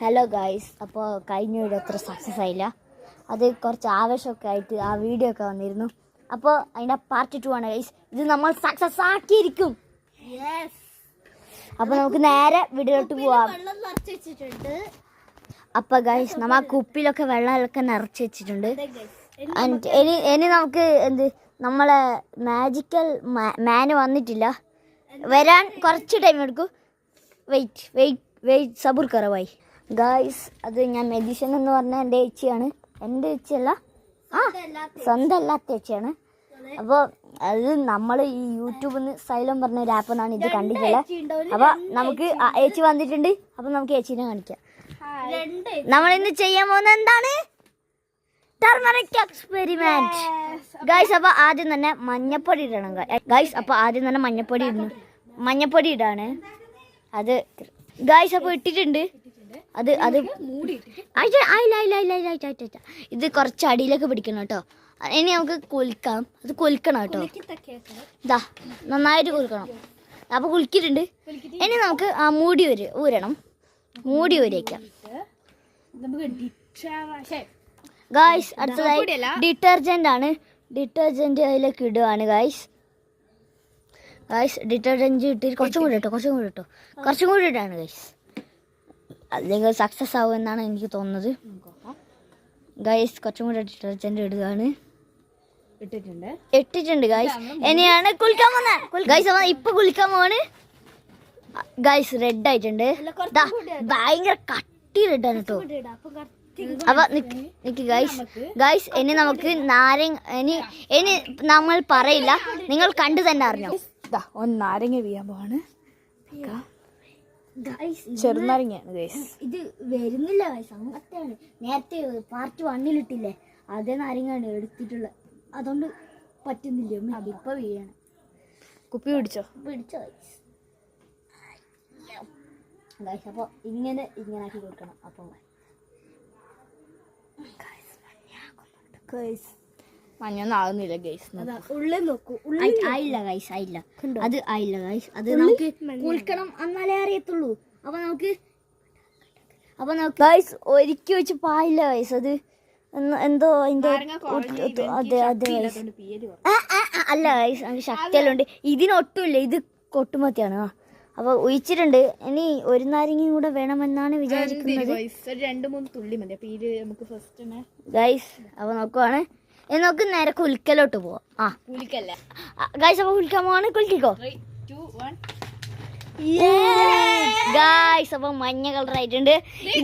Hello guys, അപ്പോൾ കഴിഞ്ഞ video അത്ര സക്സസ് ആയില്ല. അത് കുറച്ച് ആവേശമൊക്കെ ആയിട്ട് ആ വീഡിയോ ഒക്കെ വന്നിരുന്നു. അപ്പോൾ അതിൻ്റെ പാർട്ട് 2 ആണ് ഗൈസ്. ഇത് നമ്മൾ സക്സസ് ആക്കിയിരിക്കും. അപ്പോൾ നമുക്ക് നേരെ വീഡിയോയിലോട്ട് പോവാം. അപ്പോൾ ഗൈസ്, നമ്മൾ ആ കുപ്പിയിലൊക്കെ വെള്ളമൊക്കെ നിറച്ച് വെച്ചിട്ടുണ്ട്. ഇനി നമുക്ക് നമ്മളെ മാജിക്കൽ മാന് വന്നിട്ടില്ല, വരാൻ കുറച്ച് ടൈം എടുക്കും. വെയിറ്റ് സബൂർ കുറവായി ഗായ്സ്. അത് ഞാൻ മെഡിസിൻ എന്ന് പറഞ്ഞ എൻ്റെ ചേച്ചിയാണ്. എൻ്റെ ചേച്ചിയല്ല, സ്വന്തം അല്ലാത്ത ചേച്ചിയാണ്. അപ്പോൾ അത് നമ്മൾ ഈ യൂട്യൂബിൽ നിന്ന് സൈലം പറഞ്ഞ ഒരു ആപ്പ് എന്നാണ് ഇത് കണ്ടിട്ടുള്ളത്. അപ്പോൾ നമുക്ക് ചേച്ചി വന്നിട്ടുണ്ട്. അപ്പോൾ നമുക്ക് ചേച്ചീനെ കാണിക്കാം. നമ്മളിന്ന് ചെയ്യാൻ പോകുന്നത് എന്താണ്? Turmeric experiment guys. അപ്പോൾ ആദ്യം തന്നെ മഞ്ഞപ്പൊടി ഇടണം ഗൈസ്. അപ്പോൾ ആദ്യം തന്നെ മഞ്ഞപ്പൊടി ഇടാണ് അത് ഗൈസ്. അപ്പോൾ ഇട്ടിട്ടുണ്ട്. അത് ഇത് കുറച്ച് അടിയിലേക്ക് പിടിക്കണം കേട്ടോ. ഇനി നമുക്ക് കുലുക്കാം. അത് കുലുക്കണം കേട്ടോ. ഇതാ നന്നായിട്ട് കുലുക്കണം. അപ്പോൾ കുലുക്കിയിട്ടുണ്ട്. ഇനി നമുക്ക് ആ മൂടി ഊരണം. മൂടി ഊരിക്കാം ഗായ്സ്. അടുത്തതായി ഡിറ്റർജന്റ് ആണ്. ഡിറ്റർജന്റ് അതിലേക്ക് ഇടുകയാണ് ഗായ്സ്. ഡിറ്റർജന്റ് ഇട്ടിട്ട് കുറച്ചും കൂടി ഇട്ടാണ് ഗൈസ്. അല്ലെങ്കിൽ സക്സസ് ആവും എന്നാണ് എനിക്ക് തോന്നുന്നത് ഗൈസ്. കുറച്ചും കൂടി ഡിറ്റർജന്റ് ഇടുകയാണ്. ഇട്ടിട്ടുണ്ട് ഗൈസ്. ഇനിയാണ് കുളിക്കാൻ പോകുന്നത് ഗൈസ്. ഇപ്പൊ കുളിക്കാൻ പോവാണ് ഗൈസ്. റെഡ് ആയിട്ടുണ്ട്. ഭയങ്കര കട്ടി റെഡാണ് കേട്ടോ. അപ്പൊ നിക്ക് ഗൈസ്. ഇനി നമുക്ക് ഇനി നമ്മൾ പറയില്ല, നിങ്ങൾ കണ്ടു തന്നെ അറിഞ്ഞോ. ഒന്ന് നാരങ്ങ വീയാൻ പോവാണ്. ചെറുനാരങ്ങയാണ് ഗൈസ്. ഇത് വരുന്നില്ല ഗൈസ്, അങ്ങനത്തെയാണ്. നേരത്തെ പാർട്ട് 1 ഇട്ടില്ലേ, അതേ നാരങ്ങയാണ് എടുത്തിട്ടുള്ളത്. അതുകൊണ്ട് പറ്റുന്നില്ല. അതിപ്പോ വീഴാണ്. കുപ്പി പിടിച്ചോ ഗൈസ്. അപ്പോൾ ഇങ്ങനെ ആക്കി കൊടുക്കണം. അപ്പോൾ മഞ്ഞൊന്നും ആകുന്നില്ല ഗൈസ്. ഉള്ളിൽ നോക്കൂ. ആയില്ല ഗൈസ്, ആയില്ല. അത് ആയില്ല ഗൈസ്. അത് നമുക്ക് കുളിക്കണം, എന്നാലേ അറിയത്തുള്ളൂ. അപ്പൊ നമുക്ക് ഗൈസ് ഒരുക്കി വെച്ച് പായില്ല ഗൈസ്. അത് എന്തോ അതിന്റെ അതെ അല്ല ഗൈസ്, നമുക്ക് ശക്തിയെല്ലാം ഉണ്ട്. ഇതിനൊട്ടുമില്ല, ഇത് കൊട്ടുമത്തിയാണ്. അപ്പൊ ഒഴിച്ചിട്ടുണ്ട്. ഇനി ഒരു നാരങ്ങയും കൂടെ വേണമെന്നാണ് വിചാരിക്കുന്നത്. 2-3 തുള്ളി മതി. ഗൈസ് അപ്പൊ നോക്കുവാണ്. നമുക്ക് നേരെ കുലിക്കലോട്ട് പോവാം. ഗൈസ് അപ്പൊ കുലിക്കാൻ പോവാണ്. കുലിക്കോ ഗൈസ്. അപ്പൊ മഞ്ഞ കളർ ആയിട്ടുണ്ട്.